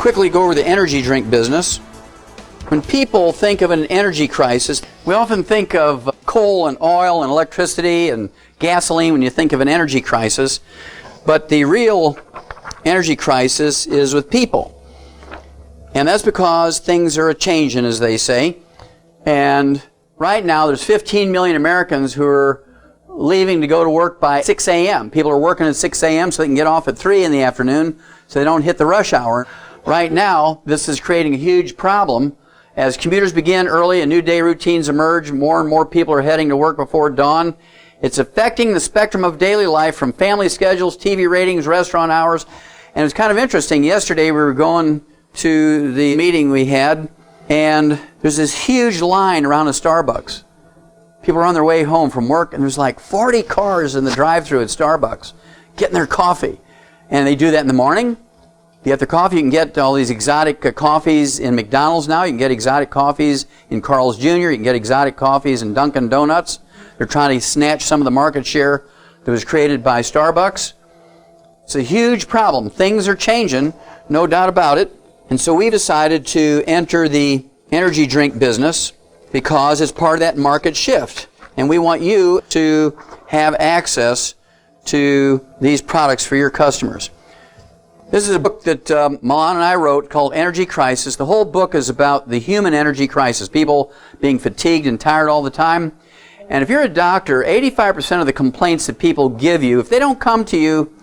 quickly go over the energy drink business. When people think of an energy crisis, we often think of coal and oil and electricity and gasoline when you think of an energy crisis. But the real energy crisis is with people. And that's because things are a-changing, as they say. And right now there's 15 million Americans who are leaving to go to work by 6 a.m. People are working at 6 a.m. so they can get off at 3 in the afternoon so they don't hit the rush hour. Right now, this is creating a huge problem. As commuters begin early and new day routines emerge, more and more people are heading to work before dawn. It's affecting the spectrum of daily life, from family schedules, TV ratings, restaurant hours. And it's kind of interesting. Yesterday we were going to the meeting we had, and there's this huge line around a Starbucks. People are on their way home from work, and there's like 40 cars in the drive-thru at Starbucks getting their coffee. And they do that in the morning. You get the coffee. You can get all these exotic coffees in McDonald's now. You can get exotic coffees in Carl's Jr. You can get exotic coffees in Dunkin' Donuts. They're trying to snatch some of the market share that was created by Starbucks. It's a huge problem. Things are changing, no doubt about it. And so we've decided to enter the energy drink business because it's part of that market shift. And we want you to have access to these products for your customers. This is a book that Milan and I wrote called Energy Crisis. The whole book is about the human energy crisis, people being fatigued and tired all the time. And if you're a doctor, 85% of the complaints that people give you, if they don't come to you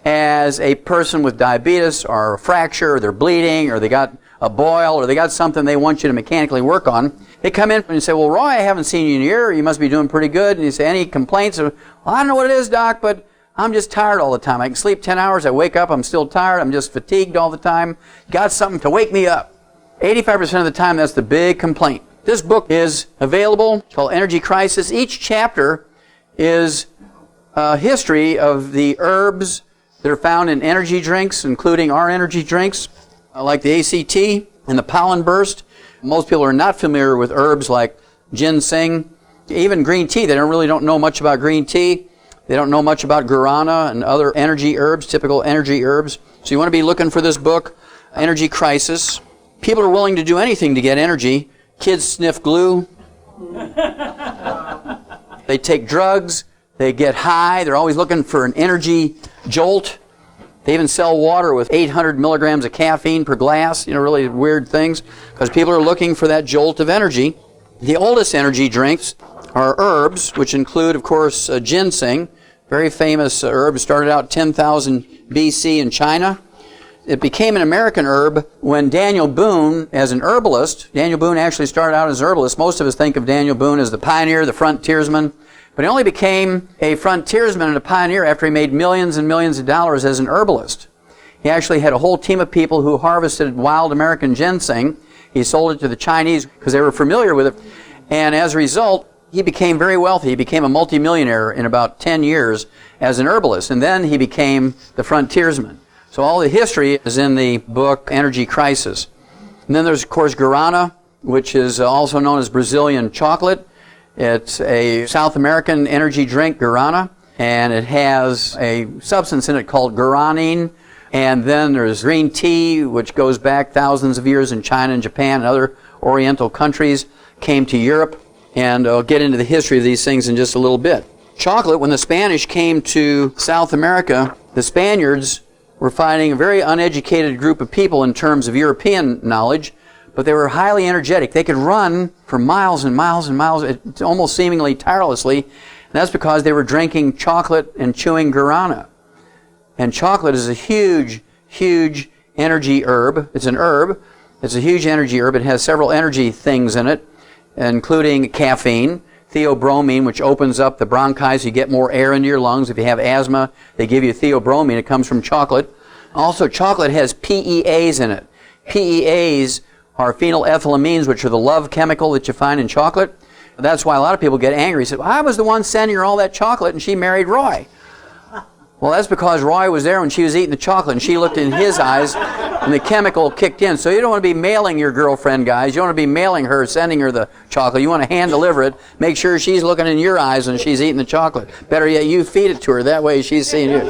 as a person with diabetes or a fracture, or they're bleeding, or they got a boil, or they got something they want you to mechanically work on, they come in and you say, well, Roy, I haven't seen you in a year. You must be doing pretty good. And you say, any complaints? Well, I don't know what it is, doc, but I'm just tired all the time. I can sleep 10 hours. I wake up. I'm still tired. I'm just fatigued all the time. Got something to wake me up. 85% of the time, that's the big complaint. This book is available. It's called Energy Crisis. Each chapter is a history of the herbs that are found in energy drinks, including our energy drinks, like the ACT and the pollen burst. Most people are not familiar with herbs like ginseng, even green tea. They don't know much about green tea. They don't know much about guarana and other energy herbs, typical energy herbs. So you want to be looking for this book, Energy Crisis. People are willing to do anything to get energy. Kids sniff glue. They take drugs. They get high. They're always looking for an energy jolt. They even sell water with 800 milligrams of caffeine per glass, really weird things, because people are looking for that jolt of energy. The oldest energy drinks are herbs, which include, of course, ginseng, very famous herb. Started out 10,000 BC in China. It became an American herb when Daniel Boone, as an herbalist, Daniel Boone actually started out as an herbalist. Most of us think of Daniel Boone as the pioneer, the frontiersman. But he only became a frontiersman and a pioneer after he made millions and millions of dollars as an herbalist. He actually had a whole team of people who harvested wild American ginseng. He sold it to the Chinese because they were familiar with it. And as a result, he became very wealthy. He became a multimillionaire in about 10 years as an herbalist. And then he became the frontiersman. So all the history is in the book Energy Crisis. And then there's, of course, guarana, which is also known as Brazilian chocolate. It's a South American energy drink, guarana, and it has a substance in it called guaranine. And then there's green tea, which goes back thousands of years in China and Japan and other Oriental countries, came to Europe. And I'll get into the history of these things in just a little bit. Chocolate, when the Spanish came to South America, the Spaniards were finding a very uneducated group of people in terms of European knowledge, but they were highly energetic. They could run for miles and miles and miles, almost seemingly tirelessly. And that's because they were drinking chocolate and chewing guarana. And chocolate is a huge, huge energy herb. It's an herb. It's a huge energy herb. It has several energy things in it, including caffeine, theobromine, which opens up the bronchi so you get more air into your lungs. If you have asthma, they give you theobromine. It comes from chocolate. Also, chocolate has PEAs in it. PEAs are phenylethylamines, which are the love chemical that you find in chocolate. That's why a lot of people get angry. They say, well, I was the one sending her all that chocolate and she married Roy. Well, that's because Roy was there when she was eating the chocolate and she looked in his eyes and the chemical kicked in. So you don't want to be mailing your girlfriend, guys. You don't want to be mailing her, sending her the chocolate. You want to hand deliver it. Make sure she's looking in your eyes when she's eating the chocolate. Better yet, you feed it to her. That way she's seeing you.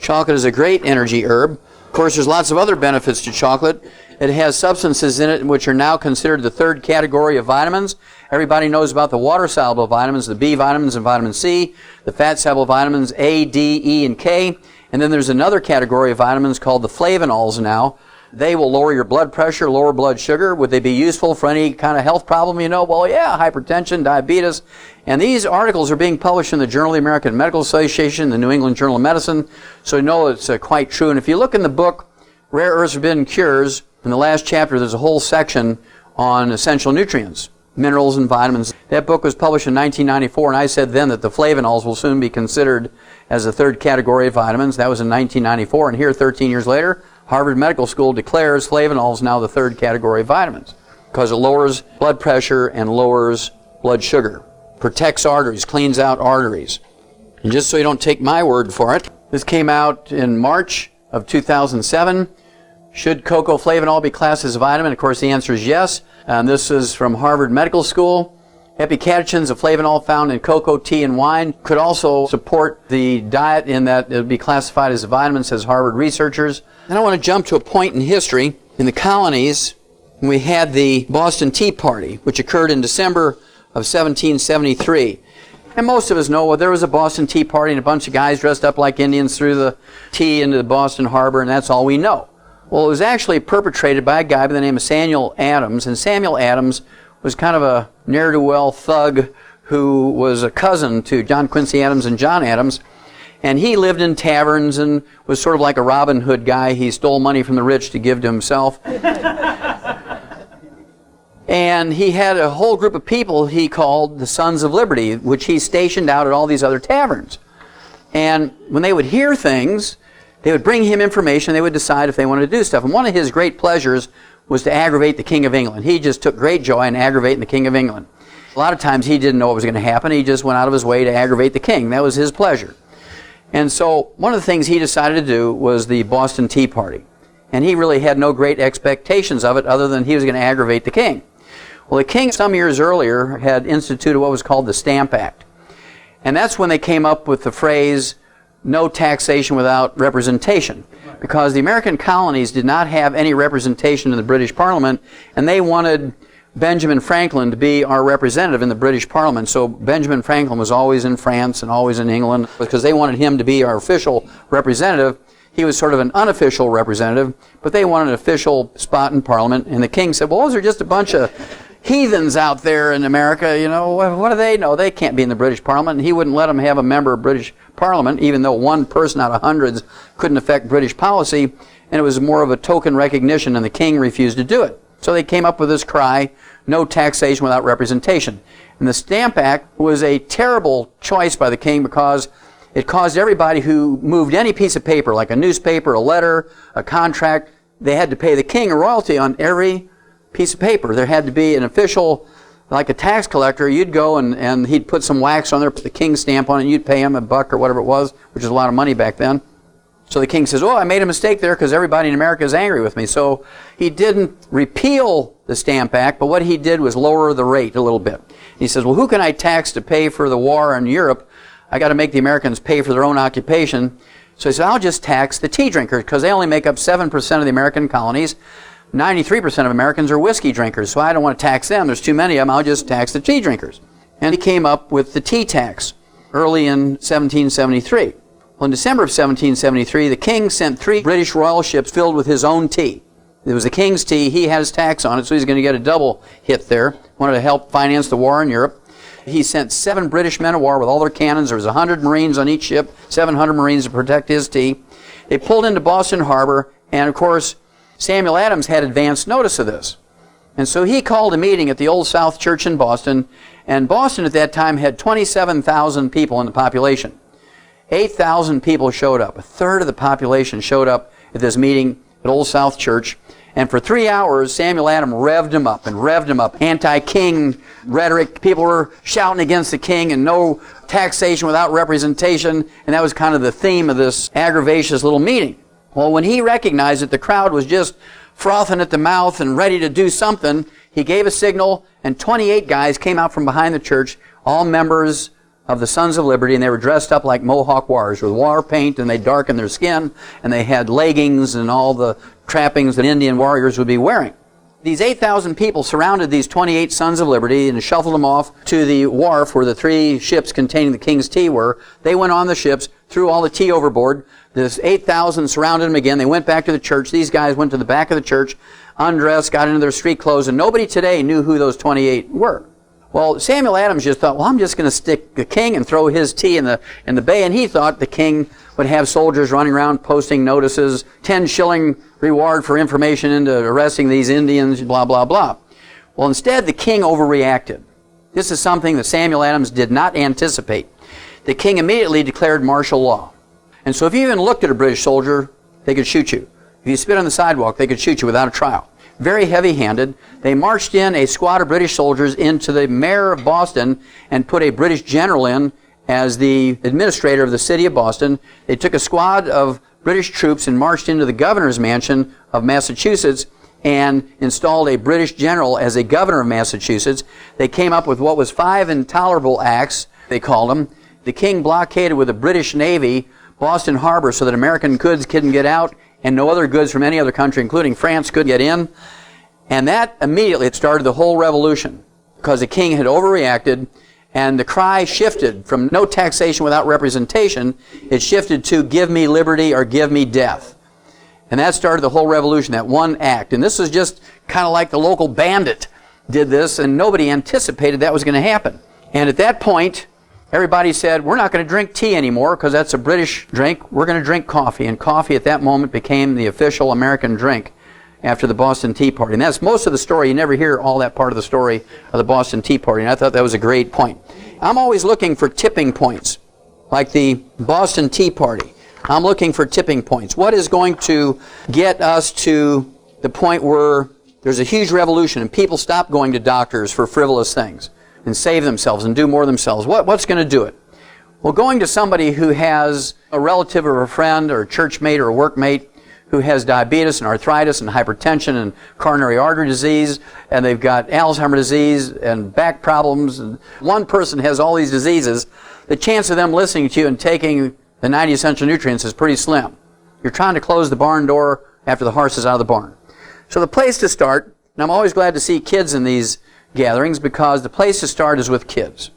Chocolate is a great energy herb. Of course, there's lots of other benefits to chocolate. It has substances in it which are now considered the third category of vitamins. Everybody knows about the water-soluble vitamins, the B vitamins and vitamin C, the fat-soluble vitamins A, D, E, and K. And then there's another category of vitamins called the flavonols now. They will lower your blood pressure, lower blood sugar. Would they be useful for any kind of health problem, you know? Well, yeah, hypertension, diabetes. And these articles are being published in the Journal of the American Medical Association, the New England Journal of Medicine, so you know it's quite true. And if you look in the book, Rare Earths Forbidden Cures, in the last chapter there's a whole section on essential nutrients, minerals and vitamins. That book was published in 1994, and I said then that the flavonols will soon be considered as the third category of vitamins. That was in 1994, and here 13 years later, Harvard Medical School declares flavonols now the third category of vitamins because it lowers blood pressure and lowers blood sugar, protects arteries, cleans out arteries. And just so you don't take my word for it, this came out in March of 2007. Should cocoa flavanol be classed as a vitamin? Of course, the answer is yes. And this is from Harvard Medical School. Epicatechins of flavanol found in cocoa, tea, and wine could also support the diet in that it would be classified as a vitamin, says Harvard researchers. Then I want to jump to a point in history. In the colonies, we had the Boston Tea Party, which occurred in December of 1773. And most of us know well, there was a Boston Tea Party and a bunch of guys dressed up like Indians threw the tea into the Boston Harbor, and that's all we know. Well, it was actually perpetrated by a guy by the name of Samuel Adams, and Samuel Adams was kind of a ne'er-do-well thug who was a cousin to John Quincy Adams and John Adams, and he lived in taverns and was sort of like a Robin Hood guy. He stole money from the rich to give to himself. And he had a whole group of people he called the Sons of Liberty, which he stationed out at all these other taverns. And when they would hear things, they would bring him information, they would decide if they wanted to do stuff. And one of his great pleasures was to aggravate the King of England. He just took great joy in aggravating the King of England. A lot of times he didn't know what was going to happen. He just went out of his way to aggravate the king. That was his pleasure. And so one of the things he decided to do was the Boston Tea Party. And he really had no great expectations of it other than he was going to aggravate the king. Well, the king some years earlier had instituted what was called the Stamp Act. And that's when they came up with the phrase, no taxation without representation. Because the American colonies did not have any representation in the British Parliament, and they wanted Benjamin Franklin to be our representative in the British Parliament. So Benjamin Franklin was always in France and always in England because they wanted him to be our official representative. He was sort of an unofficial representative, but they wanted an official spot in Parliament. And the king said, well, those are just a bunch of heathens out there in America, you know, what do they know? They can't be in the British Parliament. And he wouldn't let them have a member of British Parliament, even though one person out of hundreds couldn't affect British policy. And it was more of a token recognition, and the king refused to do it. So they came up with this cry, no taxation without representation. And the Stamp Act was a terrible choice by the king because it caused everybody who moved any piece of paper, like a newspaper, a letter, a contract, they had to pay the king a royalty on every piece of paper. There had to be an official, like a tax collector. You'd go and he'd put some wax on there, put the king's stamp on it, and you'd pay him $1 or whatever it was, which is a lot of money back then. So the king says, oh, I made a mistake there because everybody in America is angry with me. So he didn't repeal the Stamp Act, but what he did was lower the rate a little bit. He says, well, who can I tax to pay for the war in Europe? I got to make the Americans pay for their own occupation. So he said, I'll just tax the tea drinkers because they only make up 7% of the American colonies. 93% of Americans are whiskey drinkers, so I don't want to tax them. There's too many of them. I'll just tax the tea drinkers. And he came up with the tea tax early in 1773. Well, in December of 1773, the king sent 3 British royal ships filled with his own tea. It was the king's tea. He had his tax on it, so he's going to get a double hit there. Wanted to help finance the war in Europe. He sent 7 British men of war with all their cannons. There was 100 Marines on each ship, 700 Marines to protect his tea. They pulled into Boston Harbor, and of course, Samuel Adams had advance notice of this. And so he called a meeting at the Old South Church in Boston, and Boston at that time had 27,000 people in the population. 8,000 people showed up. A third of the population showed up at this meeting at Old South Church. And for 3 hours, Samuel Adams revved him up and revved him up. Anti-king rhetoric. People were shouting against the king and no taxation without representation. And that was kind of the theme of this aggravacious little meeting. Well, when he recognized that the crowd was just frothing at the mouth and ready to do something, he gave a signal, and 28 guys came out from behind the church, all members of the Sons of Liberty, and they were dressed up like Mohawk warriors with war paint, and they darkened their skin, and they had leggings and all the trappings that Indian warriors would be wearing. These 8,000 people surrounded these 28 Sons of Liberty and shuffled them off to the wharf where the 3 ships containing the king's tea were. They went on the ships, threw all the tea overboard. This 8,000 surrounded them again. They went back to the church. These guys went to the back of the church, undressed, got into their street clothes, and nobody today knew who those 28 were. Well, Samuel Adams just thought, well, I'm just going to stick the king and throw his tea in the bay, and he thought the king would have soldiers running around posting notices, 10-shilling reward for information into arresting these Indians, blah, blah, blah. Well, instead, the king overreacted. This is something that Samuel Adams did not anticipate. The king immediately declared martial law. And so if you even looked at a British soldier, they could shoot you. If you spit on the sidewalk, they could shoot you without a trial. Very heavy-handed. They marched in a squad of British soldiers into the mayor of Boston and put a British general in as the administrator of the city of Boston. They took a squad of British troops and marched into the governor's mansion of Massachusetts and installed a British general as a governor of Massachusetts. They came up with what was 5 intolerable acts, they called them. The king blockaded with the British Navy Boston Harbor so that American goods couldn't get out, and no other goods from any other country, including France, could get in. And that immediately started the whole revolution, because the king had overreacted, and the cry shifted from no taxation without representation. It shifted to give me liberty or give me death. And that started the whole revolution, that one act. And this was just kind of like the local bandit did this, and nobody anticipated that was going to happen. And at that point, everybody said, we're not going to drink tea anymore because that's a British drink. We're going to drink coffee. And coffee at that moment became the official American drink after the Boston Tea Party. And that's most of the story. You never hear all that part of the story of the Boston Tea Party. And I thought that was a great point. I'm always looking for tipping points, like the Boston Tea Party. I'm looking for tipping points. What is going to get us to the point where there's a huge revolution and people stop going to doctors for frivolous things and save themselves and do more themselves? What's going to do it? Well, going to somebody who has a relative or a friend or a church mate or a workmate who has diabetes and arthritis and hypertension and coronary artery disease, and they've got Alzheimer's disease and back problems, and one person has all these diseases, the chance of them listening to you and taking the 90 essential nutrients is pretty slim. You're trying to close the barn door after the horse is out of the barn. So the place to start, and I'm always glad to see kids in these gatherings, because the place to start is with kids.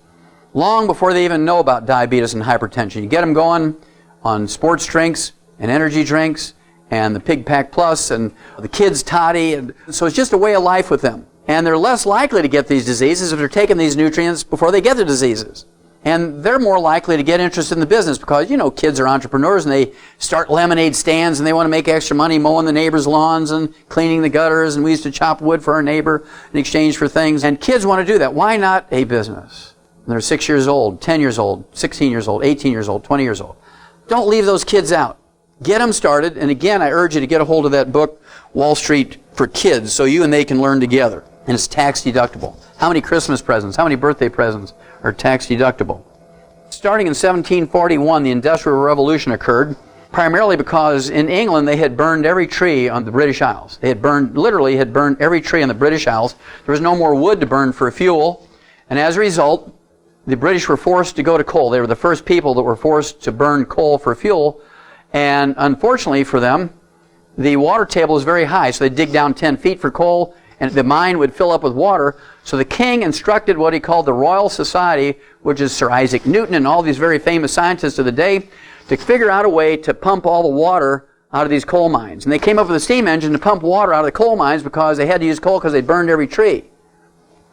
Long before they even know about diabetes and hypertension. You get them going on sports drinks and energy drinks and the Pig Pack Plus and the kids toddy. And so it's just a way of life with them. And they're less likely to get these diseases if they're taking these nutrients before they get the diseases. And they're more likely to get interested in the business because, you know, kids are entrepreneurs and they start lemonade stands and they want to make extra money mowing the neighbors' lawns and cleaning the gutters, and we used to chop wood for our neighbor in exchange for things. And kids want to do that. Why not a business? And they're 6 years old, 10 years old, 16 years old, 18 years old, 20 years old. Don't leave those kids out. Get them started. And again, I urge you to get a hold of that book, Wall Street for Kids, so you and they can learn together. And it's tax deductible. How many Christmas presents, how many birthday presents are tax deductible? Starting in 1741, the Industrial Revolution occurred, primarily because in England they had burned every tree on the British Isles. They had literally burned every tree on the British Isles. There was no more wood to burn for fuel. And as a result, the British were forced to go to coal. They were the first people that were forced to burn coal for fuel. And unfortunately for them, the water table was very high. So they'd dig down 10 feet for coal, and the mine would fill up with water. So the king instructed what he called the Royal Society, which is Sir Isaac Newton and all these very famous scientists of the day, to figure out a way to pump all the water out of these coal mines. And they came up with a steam engine to pump water out of the coal mines because they had to use coal because they burned every tree.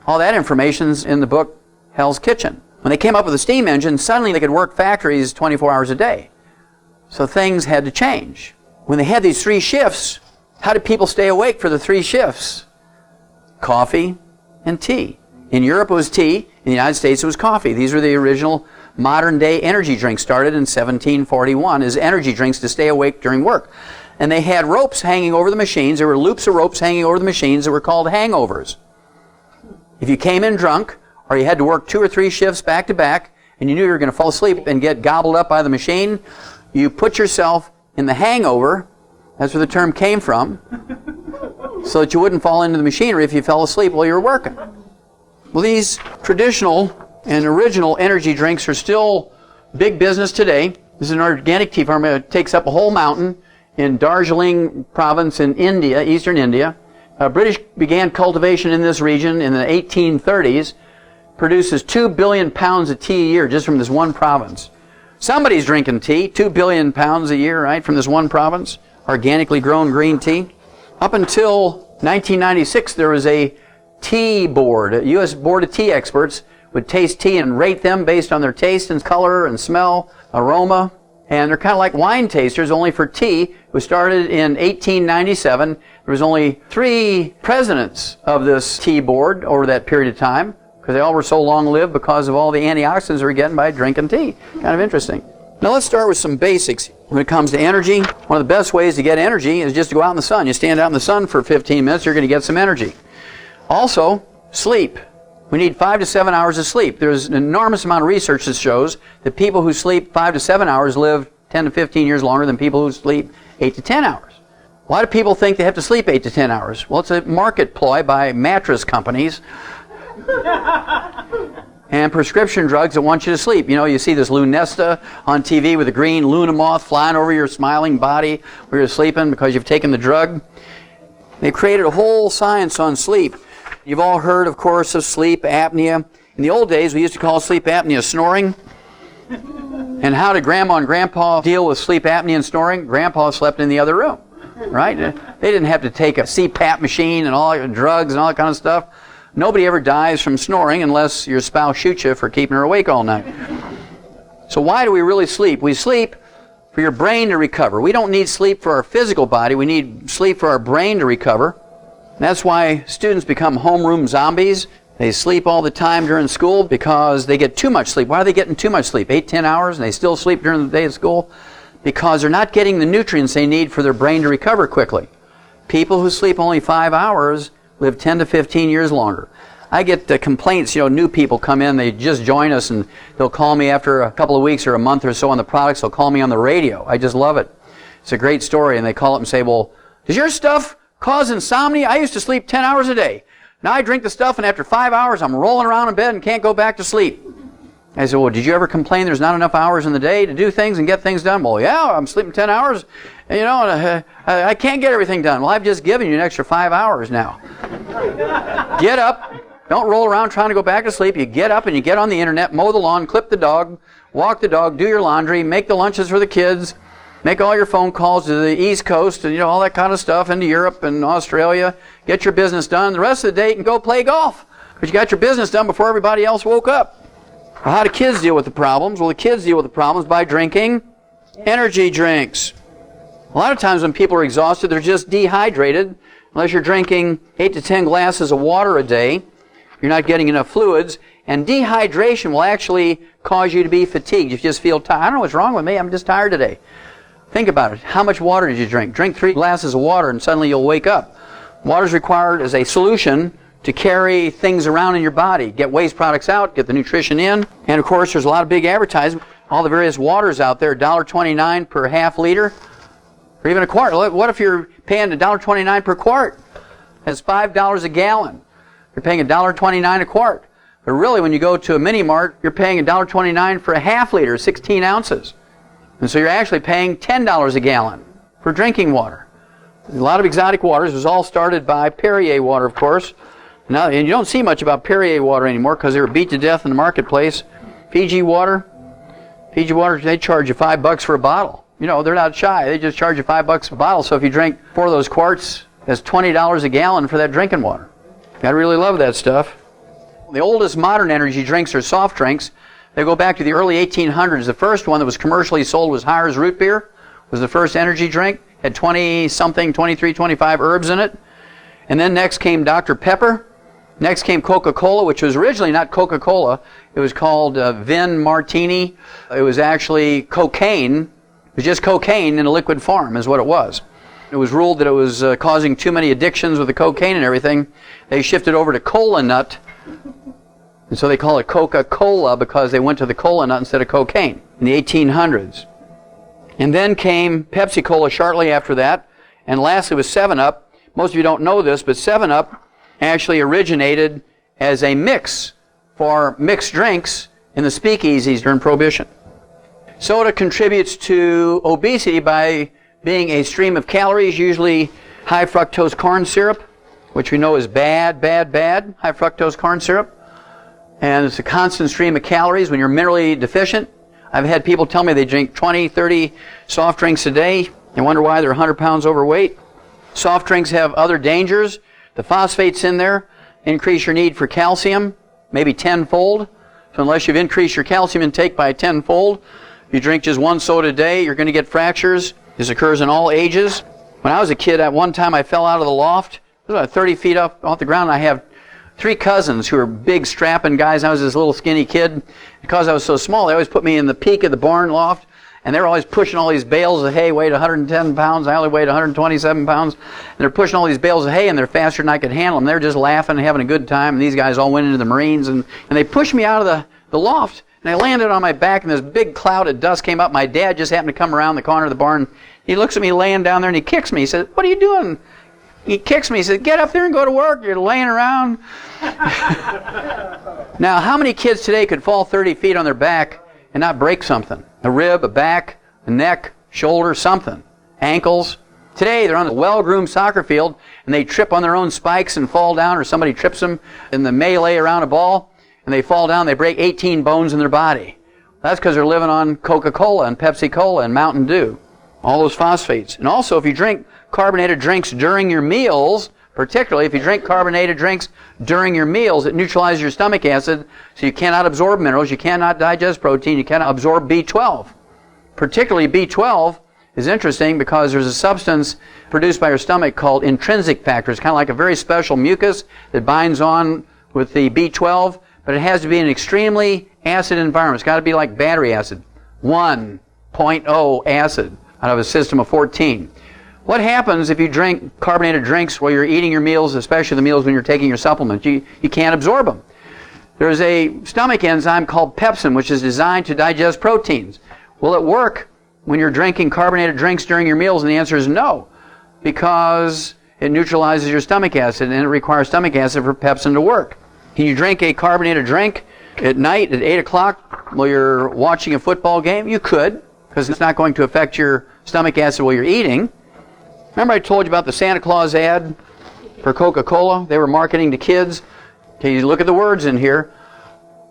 All that information's in the book, Hell's Kitchen. When they came up with a steam engine, suddenly they could work factories 24 hours a day. So things had to change. When they had these 3 shifts, how did people stay awake for the 3 shifts? Coffee and tea. In Europe it was tea. In the United States it was coffee. These were the original modern-day energy drinks, started in 1741 as energy drinks to stay awake during work. And they had ropes hanging over the machines. There were loops of ropes hanging over the machines that were called hangovers. If you came in drunk, or you had to work 2 or 3 shifts back to back, and you knew you were going to fall asleep and get gobbled up by the machine, you put yourself in the hangover, that's where the term came from, so that you wouldn't fall into the machinery if you fell asleep while you were working. Well, these traditional And original energy drinks are still big business today. This is an organic tea farm. It takes up a whole mountain in Darjeeling province in India, eastern India. British began cultivation in this region in the 1830s. Produces 2 billion pounds of tea a year just from this one province. Somebody's drinking tea, 2 billion pounds a year, right, from this one province. Organically grown green tea. Up until 1996, there was a tea board. A U.S. Board of Tea Experts would taste tea and rate them based on their taste and color and smell, aroma. And they're kind of like wine tasters, only for tea. It was started in 1897. There was only 3 presidents of this tea board over that period of time, because they all were so long-lived because of all the antioxidants they were getting by drinking tea. Kind of interesting. Now let's start with some basics. When it comes to energy, one of the best ways to get energy is just to go out in the sun. You stand out in the sun for 15 minutes, you're going to get some energy. Also, sleep. We need 5 to 7 hours of sleep. There's an enormous amount of research that shows that people who sleep 5 to 7 hours live 10 to 15 years longer than people who sleep 8 to 10 hours. Why do people think they have to sleep 8 to 10 hours? Well, it's a market ploy by mattress companies and prescription drugs that want you to sleep. You know, you see this Lunesta on TV with a green Luna moth flying over your smiling body where you're sleeping because you've taken the drug. They created a whole science on sleep. You've all heard, of course, of sleep apnea. In the old days, we used to call sleep apnea snoring. And how did Grandma and Grandpa deal with sleep apnea and snoring? Grandpa slept in the other room, right? They didn't have to take a CPAP machine and all drugs and all that kind of stuff. Nobody ever dies from snoring unless your spouse shoots you for keeping her awake all night. So why do we really sleep? We sleep for your brain to recover. We don't need sleep for our physical body. We need sleep for our brain to recover. That's why students become homeroom zombies. They sleep all the time during school because they get too much sleep. Why are they getting too much sleep? 8, 10 hours, and they still sleep during the day at school? Because they're not getting the nutrients they need for their brain to recover quickly. People who sleep only 5 hours live 10 to 15 years longer. I get complaints, new people come in, they just join us, and they'll call me after a couple of weeks or a month or so on the products. They'll call me on the radio. I just love it. It's a great story, and they call up and say, well, does your stuff cause insomnia? I used to sleep 10 hours a day. Now I drink the stuff, and after 5 hours, I'm rolling around in bed and can't go back to sleep. I said, well, did you ever complain there's not enough hours in the day to do things and get things done? Well, yeah, I'm sleeping 10 hours, and I can't get everything done. Well, I've just given you an extra 5 hours now. Get up. Don't roll around trying to go back to sleep. You get up and you get on the internet, mow the lawn, clip the dog, walk the dog, do your laundry, make the lunches for the kids, make all your phone calls to the East Coast and all that kind of stuff, into Europe and Australia. Get your business done. The rest of the day you can go play golf because you got your business done before everybody else woke up. Well, how do kids deal with the problems? Well, the kids deal with the problems by drinking energy drinks. A lot of times when people are exhausted, they're just dehydrated. Unless you're drinking 8 to 10 glasses of water a day, you're not getting enough fluids. And dehydration will actually cause you to be fatigued. You just feel tired. I don't know what's wrong with me. I'm just tired today. Think about it. How much water did you drink? Drink 3 glasses of water and suddenly you'll wake up. Water is required as a solution to carry things around in your body. Get waste products out, get the nutrition in. And of course, there's a lot of big advertising. All the various waters out there, $1.29 per half liter, or even a quart. What if you're paying $1.29 per quart? That's $5 a gallon. You're paying $1.29 a quart. But really, when you go to a mini mart, you're paying $1.29 for a half liter, 16 ounces. And so you're actually paying $10 a gallon for drinking water. A lot of exotic waters. It was all started by Perrier water, of course. Now, and you don't see much about Perrier water anymore because they were beat to death in the marketplace. Fiji water, they charge you $5 for a bottle. They're not shy. They just charge you $5 a bottle. So if you drink 4 of those quarts, that's $20 a gallon for that drinking water. I really love that stuff. The oldest modern energy drinks are soft drinks. They go back to the early 1800s. The first one that was commercially sold was Hires Root Beer. Was the first energy drink. Had 20-something, 23, 25 herbs in it. And then next came Dr. Pepper. Next came Coca-Cola, which was originally not Coca-Cola. It was called Vin Martini. It was actually cocaine. It was just cocaine in a liquid form is what it was. It was ruled that it was causing too many addictions with the cocaine and everything. They shifted over to cola nut. And so they call it Coca-Cola because they went to the cola nut instead of cocaine in the 1800s. And then came Pepsi-Cola shortly after that. And lastly was 7-Up. Most of you don't know this, but 7-Up actually originated as a mix for mixed drinks in the speakeasies during Prohibition. Soda contributes to obesity by being a stream of calories, usually high fructose corn syrup, which we know is bad, high fructose corn syrup. And it's a constant stream of calories when you're minerally deficient. I've had people tell me they drink 20, 30 soft drinks a day. They wonder why they're 100 pounds overweight. Soft drinks have other dangers. The phosphates in there increase your need for calcium, maybe tenfold. So unless you've increased your calcium intake by tenfold, if you drink just one soda a day, you're going to get fractures. This occurs in all ages. When I was a kid, at one time I fell out of the loft. It was about 30 feet up off the ground. And I have 3 cousins who are big, strapping guys. I was this little skinny kid. Because I was so small, they always put me in the peak of the barn loft. And they were always pushing all these bales of hay, weighed 110 pounds. I only weighed 127 pounds. And they're pushing all these bales of hay, and they're faster than I could handle them. They're just laughing and having a good time. And these guys all went into the Marines. And they pushed me out of the loft. And I landed on my back, and this big cloud of dust came up. My dad just happened to come around the corner of the barn. He looks at me laying down there, and he kicks me. He says, "What are you doing?" He kicks me. He says, "Get up there and go to work. You're laying around." Now, how many kids today could fall 30 feet on their back and not break something? A rib, a back, a neck, shoulder, something. Ankles. Today, they're on a well-groomed soccer field, and they trip on their own spikes and fall down, or somebody trips them in the melee around a ball, and they fall down. They break 18 bones in their body. That's because they're living on Coca-Cola and Pepsi-Cola and Mountain Dew. All those phosphates. And also, if you drink carbonated drinks during your meals, particularly if you drink carbonated drinks during your meals, it neutralizes your stomach acid, so you cannot absorb minerals, you cannot digest protein, you cannot absorb B12. Particularly B12 is interesting because there's a substance produced by your stomach called intrinsic factor. It's kind of like a very special mucus that binds on with the B12, but it has to be in an extremely acid environment. It's got to be like battery acid, 1.0 acid out of a system of 14. What happens if you drink carbonated drinks while you're eating your meals, especially the meals when you're taking your supplements? You can't absorb them. There's a stomach enzyme called pepsin, which is designed to digest proteins. Will it work when you're drinking carbonated drinks during your meals? And the answer is no, because it neutralizes your stomach acid, and it requires stomach acid for pepsin to work. Can you drink a carbonated drink at night at 8 o'clock while you're watching a football game? You could, because it's not going to affect your stomach acid while you're eating. Remember I told you about the Santa Claus ad for Coca-Cola? They were marketing to kids. Okay, you look at the words in here.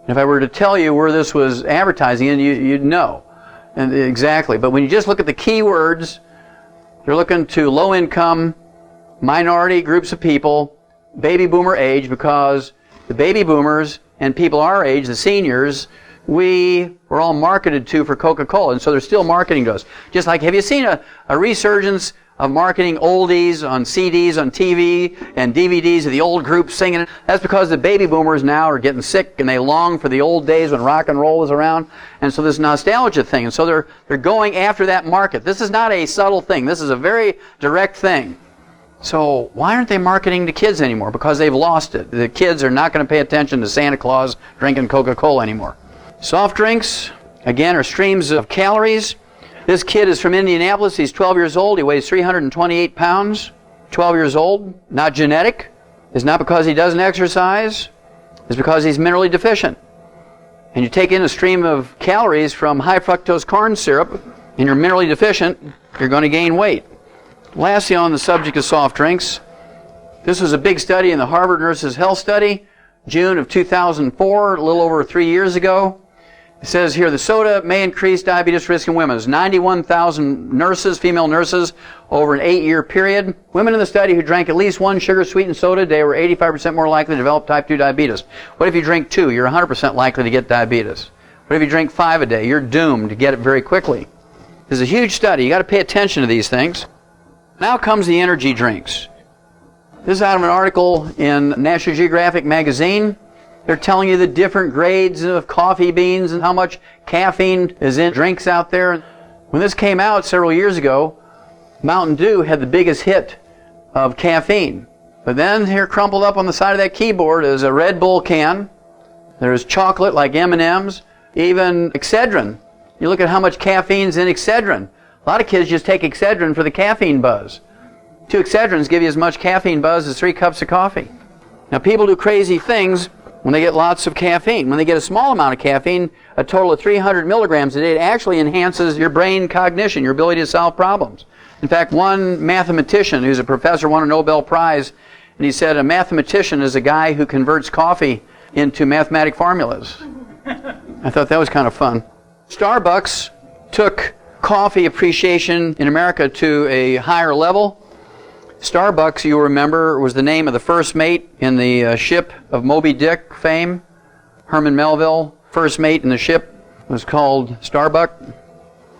If I were to tell you where this was advertising, you'd know. And exactly. But when you just look at the key words, they're looking to low-income, minority groups of people, baby boomer age, because the baby boomers and people our age, the seniors, we were all marketed to for Coca-Cola, and so they're still marketing to us. Just like, have you seen a resurgence of marketing oldies on CDs, on TV, and DVDs of the old groups singing it? That's because the baby boomers now are getting sick, and they long for the old days when rock and roll was around, and so this nostalgia thing, and so they're going after that market. This is not a subtle thing. This is a very direct thing. So why aren't they marketing to kids anymore? Because they've lost it. The kids are not going to pay attention to Santa Claus drinking Coca-Cola anymore. Soft drinks, again, are streams of calories. This kid is from Indianapolis. He's 12 years old. He weighs 328 pounds. 12 years old. Not genetic. It's not because he doesn't exercise. It's because he's minerally deficient. And you take in a stream of calories from high fructose corn syrup, and you're minerally deficient, you're going to gain weight. Lastly, on the subject of soft drinks, this was a big study in the Harvard Nurses Health Study, June of 2004, a little over 3 years ago. It says here, the soda may increase diabetes risk in women. There's 91,000 nurses, female nurses, over an 8-year period. Women in the study who drank at least one sugar-sweetened soda a day were 85% more likely to develop type 2 diabetes. What if you drink 2? You're 100% likely to get diabetes. What if you drink 5 a day? You're doomed to get it very quickly. This is a huge study. You've got to pay attention to these things. Now comes the energy drinks. This is out of an article in National Geographic magazine. They're telling you the different grades of coffee beans and how much caffeine is in drinks out there. When this came out several years ago, Mountain Dew had the biggest hit of caffeine. But then here crumpled up on the side of that keyboard is a Red Bull can. There's chocolate like M&M's, even Excedrin. You look at how much caffeine's in Excedrin. A lot of kids just take Excedrin for the caffeine buzz. 2 Excedrins give you as much caffeine buzz as 3 cups of coffee. Now people do crazy things when they get lots of caffeine. When they get a small amount of caffeine, a total of 300 milligrams a day, it actually enhances your brain cognition, your ability to solve problems. In fact, one mathematician who's a professor won a Nobel Prize, and he said a mathematician is a guy who converts coffee into mathematic formulas. I thought that was kind of fun. Starbucks took coffee appreciation in America to a higher level. Starbucks, you'll remember, was the name of the first mate in the ship of Moby Dick fame. Herman Melville, first mate in the ship, was called Starbuck.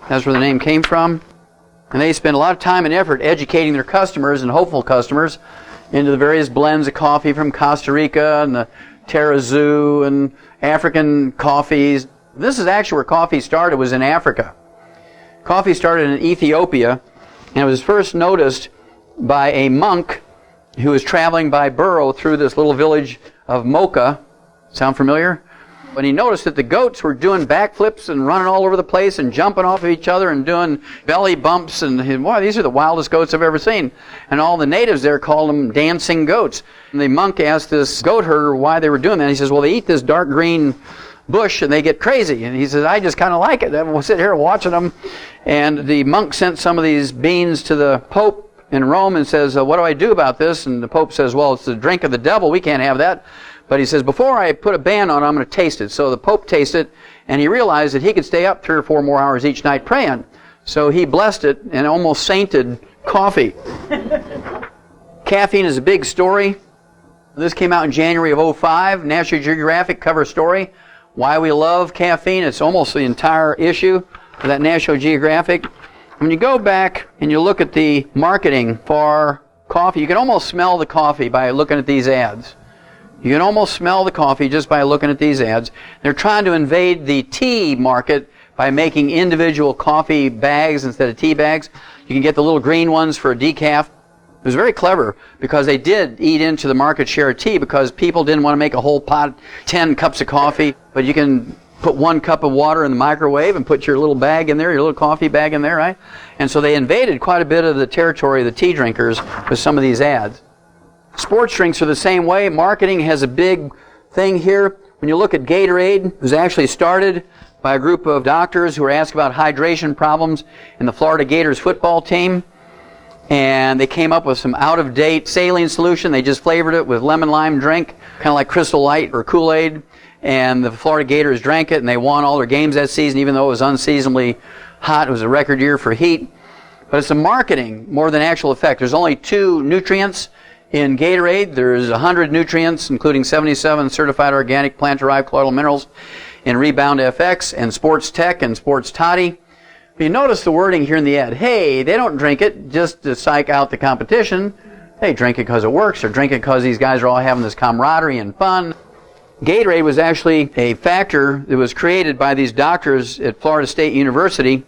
That's where the name came from. And they spent a lot of time and effort educating their customers and hopeful customers into the various blends of coffee from Costa Rica and the Terrazoo and African coffees. This is actually where coffee started, was in Africa. Coffee started in Ethiopia, and it was first noticed by a monk who was traveling by burro through this little village of Mocha. Sound familiar? When he noticed that the goats were doing backflips and running all over the place and jumping off of each other and doing belly bumps, and wow, these are the wildest goats I've ever seen. And all the natives there called them dancing goats. And the monk asked this goat herder why they were doing that. And he says, well, they eat this dark green bush and they get crazy. And he says, I just kind of like it. We'll sit here watching them. And the monk sent some of these beans to the Pope in Rome and says, what do I do about this? And the Pope says, well, it's the drink of the devil. We can't have that. But he says, before I put a ban on it, I'm going to taste it. So the Pope tasted it, and he realized that he could stay up 3 or 4 more hours each night praying. So he blessed it and almost sainted coffee. Caffeine is a big story. This came out in January of 2005. National Geographic cover story. Why we love caffeine. It's almost the entire issue of that National Geographic. When you go back and you look at the marketing for coffee, you can almost smell the coffee by looking at these ads. You can almost smell the coffee just by looking at these ads. They're trying to invade the tea market by making individual coffee bags instead of tea bags. You can get the little green ones for a decaf. It was very clever because they did eat into the market share of tea because people didn't want to make a whole pot, 10 cups of coffee, but you can put 1 cup of water in the microwave and put your little bag in there, your little coffee bag in there, right? And so they invaded quite a bit of the territory of the tea drinkers with some of these ads. Sports drinks are the same way. Marketing has a big thing here. When you look at Gatorade, it was actually started by a group of doctors who were asked about hydration problems in the Florida Gators football team. And they came up with some out-of-date saline solution. They just flavored it with lemon lime drink, kind of like Crystal Light or Kool-Aid. And the Florida Gators drank it, and they won all their games that season, even though it was unseasonably hot. It was a record year for heat. But it's a marketing more than actual effect. There's only 2 nutrients in Gatorade. There's 100 nutrients, including 77 certified organic plant-derived colloidal minerals in Rebound FX and Sports Tech and Sports Toddy. But you notice the wording here in the ad. Hey, they don't drink it just to psych out the competition. They drink it because it works. Or drink it because these guys are all having this camaraderie and fun. Gatorade was actually a factor that was created by these doctors at Florida State University.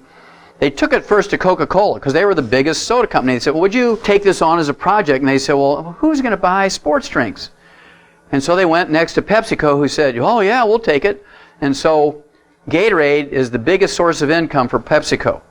They took it first to Coca-Cola because they were the biggest soda company. They said, well, would you take this on as a project? And they said, well, who's going to buy sports drinks? And so they went next to PepsiCo, who said, oh, yeah, we'll take it. And so Gatorade is the biggest source of income for PepsiCo.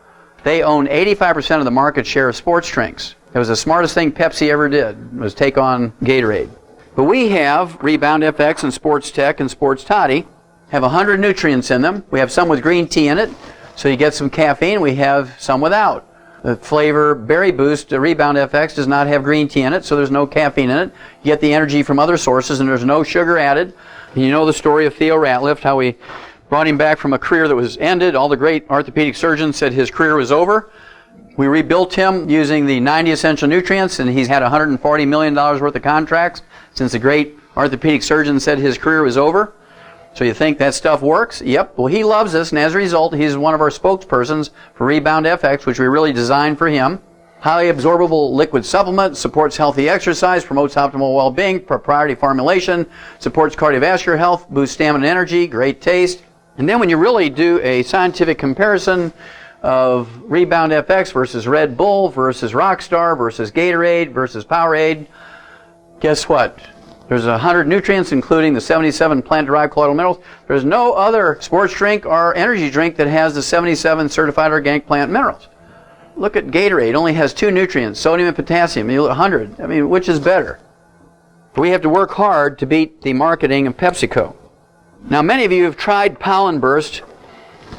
They own 85% of the market share of sports drinks. It was the smartest thing Pepsi ever did, was take on Gatorade. But we have Rebound FX and Sports Tech and Sports Toddy, have 100 nutrients in them. We have some with green tea in it, so you get some caffeine. We have some without. The flavor Berry Boost Rebound FX does not have green tea in it, so there's no caffeine in it. You get the energy from other sources, and there's no sugar added. And you know the story of Theo Ratliff, how we brought him back from a career that was ended. All the great orthopedic surgeons said his career was over. We rebuilt him using the 90 essential nutrients, and he's had $140 million worth of contracts since the great orthopedic surgeon said his career was over. So you think that stuff works? Yep. Well, he loves us, and as a result, he's one of our spokespersons for Rebound FX, which we really designed for him. Highly absorbable liquid supplement, supports healthy exercise, promotes optimal well-being, proprietary formulation, supports cardiovascular health, boosts stamina and energy, great taste. And then when you really do a scientific comparison of Rebound FX versus Red Bull versus Rockstar versus Gatorade versus Powerade, guess what? There's 100 nutrients, including the 77 plant-derived colloidal minerals. There's no other sports drink or energy drink that has the 77 certified organic plant minerals. Look at Gatorade. It only has 2 nutrients, sodium and potassium. You look 100. I mean, which is better? We have to work hard to beat the marketing of PepsiCo. Now, many of you have tried Pollen Burst.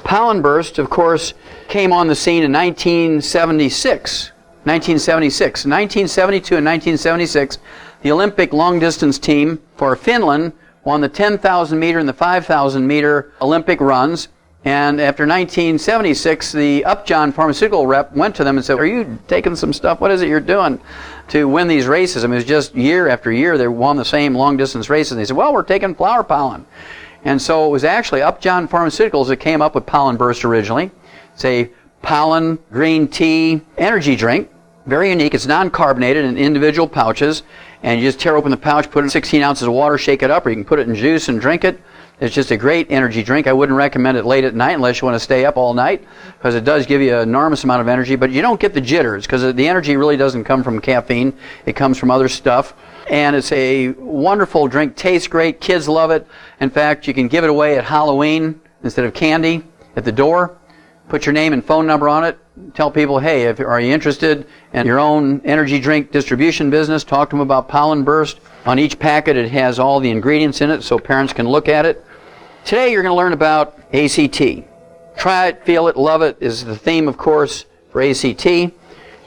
Pollen Burst, of course, came on the scene in 1976. 1972 and 1976, the Olympic long-distance team for Finland won the 10,000 meter and the 5,000 meter Olympic runs. And after 1976, the Upjohn pharmaceutical rep went to them and said, "Are you taking some stuff? What is it you're doing to win these races?" I mean, it was just year after year they won the same long-distance races. And they said, "Well, we're taking flower pollen." And so it was actually Upjohn Pharmaceuticals that came up with Pollen Burst originally. It's a pollen green tea energy drink. Very unique. It's non-carbonated in individual pouches. And you just tear open the pouch, put in 16 ounces of water, shake it up, or you can put it in juice and drink it. It's just a great energy drink. I wouldn't recommend it late at night unless you want to stay up all night, because it does give you an enormous amount of energy, but you don't get the jitters, because the energy really doesn't come from caffeine. It comes from other stuff. And it's a wonderful drink. Tastes great. Kids love it. In fact, you can give it away at Halloween instead of candy at the door. Put your name and phone number on it. Tell people, hey, are you interested in your own energy drink distribution business? Talk to them about Pollen Burst. On each packet, it has all the ingredients in it so parents can look at it. Today, you're going to learn about ACT. Try it, feel it, love it is the theme, of course, for ACT.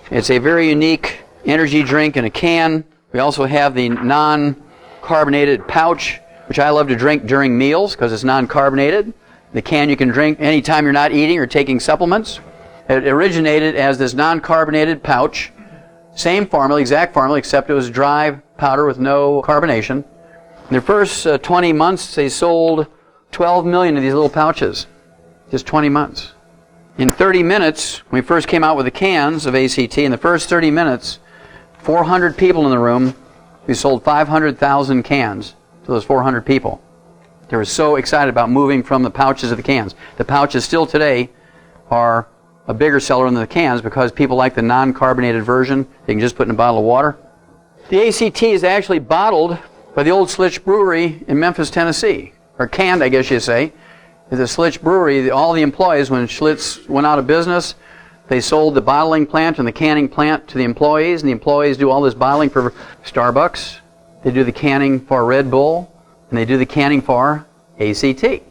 It's a very unique energy drink in a can. We also have the non-carbonated pouch, which I love to drink during meals because it's non-carbonated. The can you can drink anytime you're not eating or taking supplements. It originated as this non-carbonated pouch. Same formula, exact formula, except it was dry powder with no carbonation. In their first 20 months, they sold 12 million of these little pouches. Just 20 months. In 30 minutes, when we first came out with the cans of ACT, in the first 30 minutes, 400 people in the room, we sold 500,000 cans to those 400 people. They were so excited about moving from the pouches to the cans. The pouches still today are a bigger seller than the cans because people like the non-carbonated version. They can just put in a bottle of water. The ACT is actually bottled by the old Schlitz Brewery in Memphis, Tennessee. Or canned, I guess you say. At the Schlitz Brewery, all the employees, when Schlitz went out of business, they sold the bottling plant and the canning plant to the employees, and the employees do all this bottling for Starbucks. They do the canning for Red Bull, and they do the canning for ACT.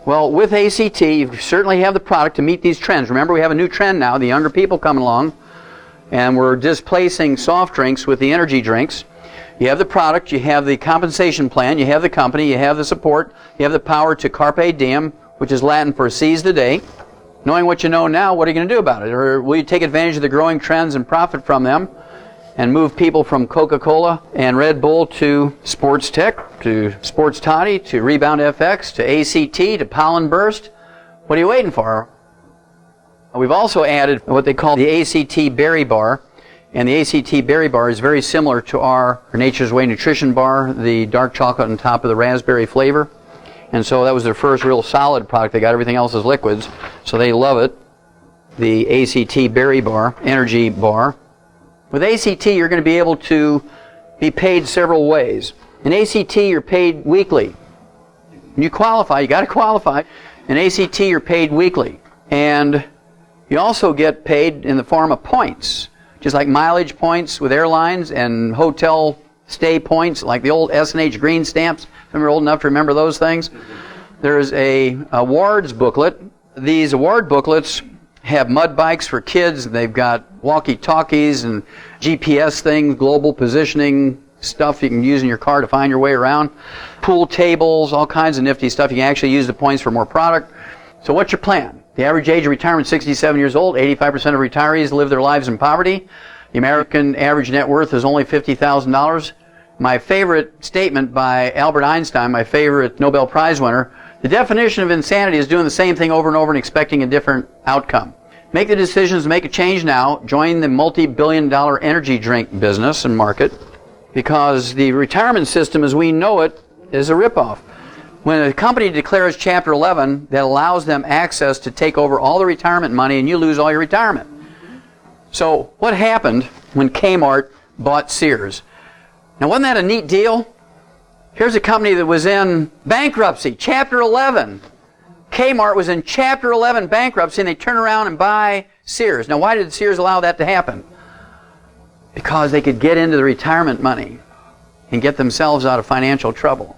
Well, with ACT, you certainly have the product to meet these trends. Remember, we have a new trend now, the younger people coming along, and we're displacing soft drinks with the energy drinks. You have the product, you have the compensation plan, you have the company, you have the support, you have the power to carpe diem, which is Latin for seize the day. Knowing what you know now, what are you going to do about it? Or will you take advantage of the growing trends and profit from them and move people from Coca-Cola and Red Bull to Sports Tech, to Sports Toddy, to Rebound FX, to ACT, to Pollen Burst? What are you waiting for? We've also added what they call the ACT Berry Bar. And the ACT Berry Bar is very similar to our Nature's Way Nutrition Bar, the dark chocolate on top of the raspberry flavor. And so that was their first real solid product. They got everything else as liquids, so they love it. The ACT Berry Bar, Energy Bar. With ACT, you're going to be able to be paid several ways. In ACT, you're paid weekly. When you qualify, you got to qualify. In ACT, you're paid weekly. And you also get paid in the form of points, just like mileage points with airlines and hotel stay points, like the old S&H green stamps. If you're old enough to remember those things. There's a awards booklet. These award booklets have mud bikes for kids. They've got walkie-talkies and GPS things, global positioning stuff you can use in your car to find your way around. Pool tables, all kinds of nifty stuff. You can actually use the points for more product. So what's your plan? The average age of retirement is 67 years old. 85% of retirees live their lives in poverty. The American average net worth is only $50,000. My favorite statement by Albert Einstein, my favorite Nobel Prize winner, the definition of insanity is doing the same thing over and over and expecting a different outcome. Make the decisions, make a change now. Join the multi-billion-dollar energy drink business and market, because the retirement system as we know it is a ripoff. When a company declares Chapter 11, that allows them access to take over all the retirement money and you lose all your retirement. So what happened when Kmart bought Sears? Now, wasn't that a neat deal? Here's a company that was in bankruptcy, Chapter 11. Kmart was in Chapter 11 bankruptcy, and they turn around and buy Sears. Now, why did Sears allow that to happen? Because they could get into the retirement money. and get themselves out of financial trouble.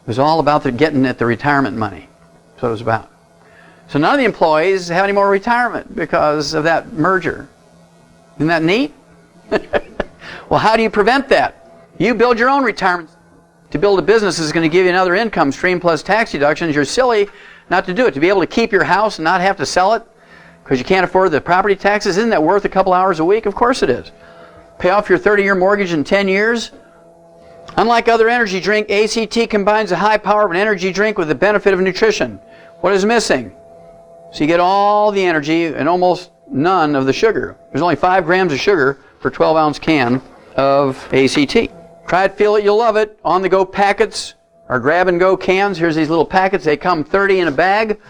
It was all about getting at the retirement money. That's what it was about. So none of the employees have any more retirement because of that merger. Isn't that neat? Well, how do you prevent that? You build your own retirement. To build a business is going to give you another income stream plus tax deductions. You're silly not to do it. To be able to keep your house and not have to sell it because you can't afford the property taxes, isn't that worth a couple hours a week? Of course it is. Pay off your 30-year mortgage in 10 years. Unlike other energy drink, ACT combines the high power of an energy drink with the benefit of nutrition. What is missing? So you get all the energy and almost none of the sugar. There's only 5 grams of sugar per 12-ounce can of ACT. Try it, feel it, you'll love it. On-the-go packets or grab-and-go cans. Here's these little packets. They come 30 in a bag.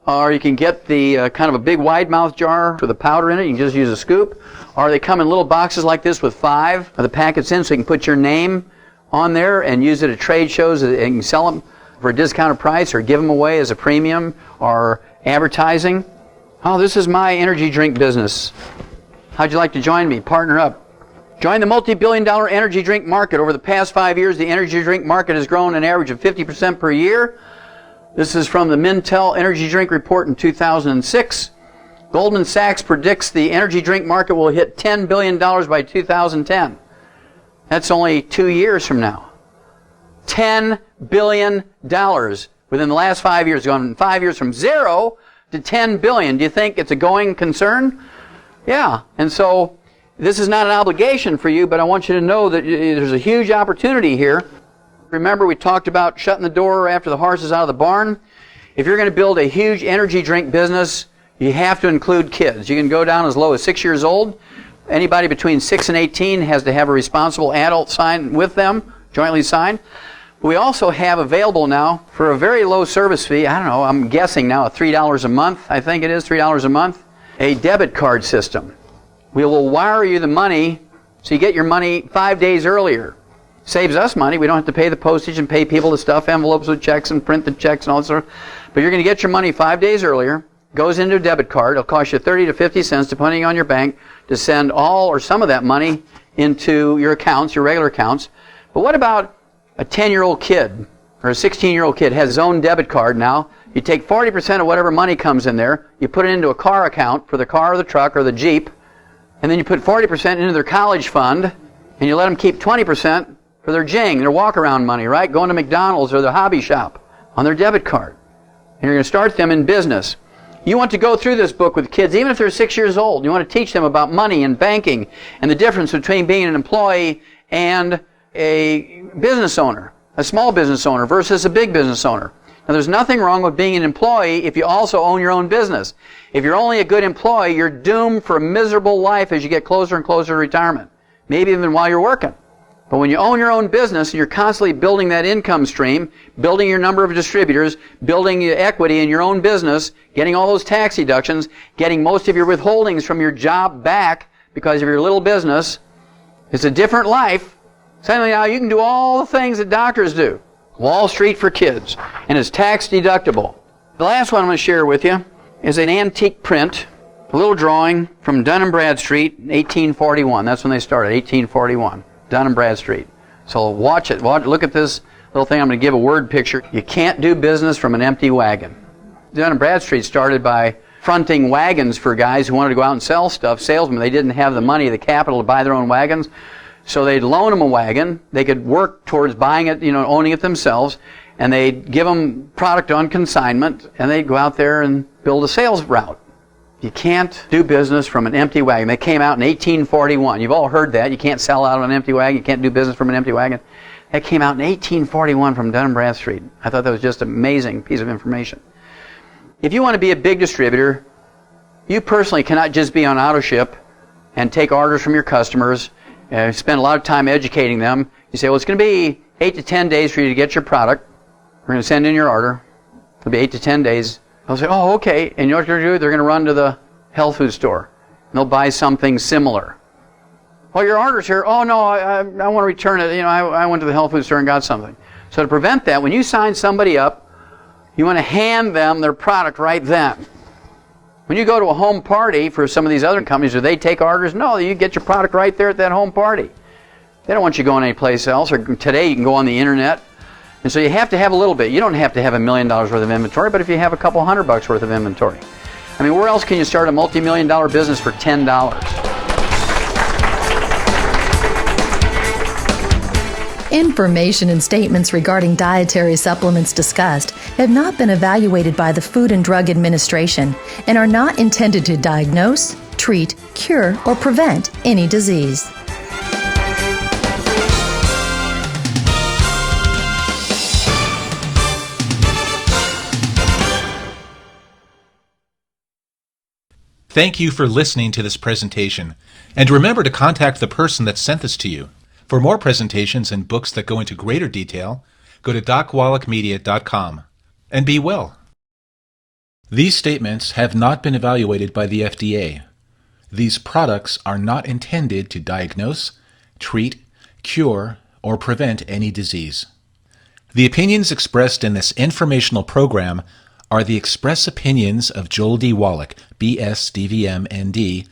Or you can get the kind of a big wide-mouth jar with a powder in it. You can just use a scoop. Or they come in little boxes like this with 5 of the packets in, so you can put your name on there and use it at trade shows and you can sell them for a discounted price or give them away as a premium or advertising. Oh, this is my energy drink business. How'd you like to join me? Partner up. Join the multi-billion-dollar energy drink market. Over the past 5 years, the energy drink market has grown an average of 50% per year. This is from the Mintel Energy Drink Report in 2006. Goldman Sachs predicts the energy drink market will hit $10 billion by 2010. That's only 2 years from now. $10 billion within the last 5 years, going in 5 years from 0 to $10 billion. Do you think it's a going concern? Yeah. And so this is not an obligation for you, but I want you to know that there's a huge opportunity here. Remember, we talked about shutting the door after the horse is out of the barn. If you're going to build a huge energy drink business, you have to include kids. You can go down as low as 6 years old. Anybody between 6 and 18 has to have a responsible adult sign with them, jointly signed. We also have available now, for a very low service fee, I don't know, I'm guessing now $3 a month, I think it is, $3 a month, a debit card system. We will wire you the money so you get your money 5 days earlier. Saves us money. We don't have to pay the postage and pay people to stuff envelopes with checks and print the checks and all that sort of. But you're going to get your money 5 days earlier. Goes into a debit card. It'll cost you 30 to 50 cents, depending on your bank, to send all or some of that money into your accounts, your regular accounts. But what about a 10-year-old kid or a 16-year-old kid has his own debit card now? You take 40% of whatever money comes in there, you put it into a car account for the car or the truck or the Jeep, and then you put 40% into their college fund, and you let them keep 20% for their jing, their walk-around money, right? Going to McDonald's or their hobby shop on their debit card. And you're going to start them in business. You want to go through this book with kids, even if they're 6 years old. You want to teach them about money and banking and the difference between being an employee and a business owner, a small business owner versus a big business owner. Now, there's nothing wrong with being an employee if you also own your own business. If you're only a good employee, you're doomed for a miserable life as you get closer and closer to retirement, maybe even while you're working. But when you own your own business and you're constantly building that income stream, building your number of distributors, building your equity in your own business, getting all those tax deductions, getting most of your withholdings from your job back because of your little business, it's a different life. Suddenly now you can do all the things that doctors do. Wall Street for kids. And it's tax deductible. The last one I'm going to share with you is an antique print, a little drawing from Dun & Bradstreet, 1841. That's when they started, 1841. Dun & Bradstreet. So watch it. Look at this little thing. I'm going to give a word picture. You can't do business from an empty wagon. Dun & Bradstreet started by fronting wagons for guys who wanted to go out and sell stuff, salesmen. They didn't have the money, the capital to buy their own wagons. So they'd loan them a wagon. They could work towards buying it, owning it themselves. And they'd give them product on consignment. And they'd go out there and build a sales route. You can't do business from an empty wagon. They came out in 1841. You've all heard that. You can't sell out of an empty wagon. You can't do business from an empty wagon. That came out in 1841 from Dun & Bradstreet. I thought that was just an amazing piece of information. If you want to be a big distributor, you personally cannot just be on auto ship and take orders from your customers, spend a lot of time educating them. You say, well, it's going to be 8 to 10 days for you to get your product. We're going to send in your order. It'll be 8 to 10 days. They'll say, oh, okay. And you know what they're going to do? They're going to run to the health food store. And they'll buy something similar. Well, your order's here. Oh, no, I want to return it. I went to the health food store and got something. So to prevent that, when you sign somebody up, you want to hand them their product right then. When you go to a home party for some of these other companies, do they take orders? No, you get your product right there at that home party. They don't want you going anyplace else. Or today you can go on the internet. And so you have to have a little bit. You don't have to have $1 million worth of inventory, but if you have a couple $100 worth of inventory. I mean, where else can you start a multi-million-dollar business for $10? Information and statements regarding dietary supplements discussed have not been evaluated by the Food and Drug Administration and are not intended to diagnose, treat, cure, or prevent any disease. Thank you for listening to this presentation, and remember to contact the person that sent this to you. For more presentations and books that go into greater detail, go to docwallachmedia.com. And be well. These statements have not been evaluated by the FDA. These products are not intended to diagnose, treat, cure, or prevent any disease. The opinions expressed in this informational program are the express opinions of Joel D. Wallach, B.S., DVM, ND,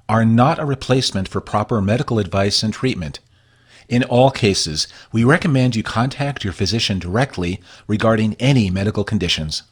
are not a replacement for proper medical advice and treatment. In all cases, we recommend you contact your physician directly regarding any medical conditions.